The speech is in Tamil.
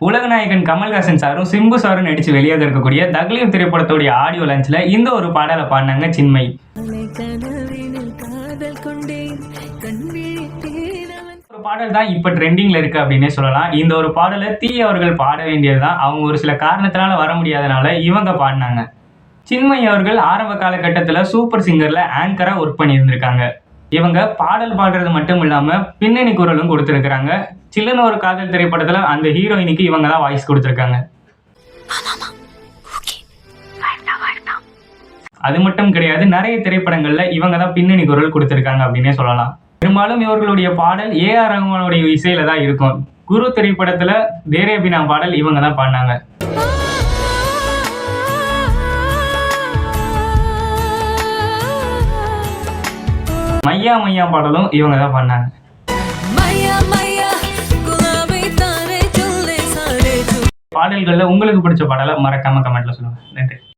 உலகநாயகன் கமல்ஹாசன் சாரும் சிம்பு சாரும் நடிச்சு வெளியாக இருக்கக்கூடிய தக்லீஃப் திரைப்படத்துடைய ஆடியோ லான்ச்ல இந்த ஒரு பாடலை பாடினாங்க சின்மயி. ஒரு பாடல் தான் இப்ப ட்ரெண்டிங்ல இருக்கு அப்படின்னே சொல்லலாம். இந்த ஒரு பாடலை தீ அவர்கள் பாட வேண்டியதுதான். அவங்க ஒரு சில காரணத்தினால வர முடியாதனால இவங்க பாடினாங்க. சின்மயி அவர்கள் ஆரம்ப காலகட்டத்துல சூப்பர் சிங்கர்ல ஆங்கரா ஒர்க் பண்ணியிருந்திருக்காங்க. இவங்க பாடல் பாடுறது மட்டும் இல்லாம பின்னணி குரலும் கொடுத்திருக்காங்க. சில்லுன்னு ஒரு காதல் திரைப்படத்துல அந்த ஹீரோயினுக்கு இவங்க தான் வாய்ஸ் கொடுத்திருக்காங்க. அது மட்டும் கிடையாது, நிறைய திரைப்படங்கள்ல இவங்க தான் பின்னணி குரல் கொடுத்திருக்காங்க அப்படின்னே சொல்லலாம். பெரும்பாலும் இவர்களுடைய பாடல் ஏ.ஆர். ரஹ்மானுடைய இசையில தான் இருக்கும். குரு திரைப்படத்துல தேரே பினா பாடல் இவங்க தான் பாடினாங்க. மையா மையா பாடலும் இவங்க தான் பாடினாங்க. பாடல்கள்ல உங்களுக்கு பிடிச்ச பாடலை மறக்காம கமெண்ட்ல சொல்லுங்க. நன்றி.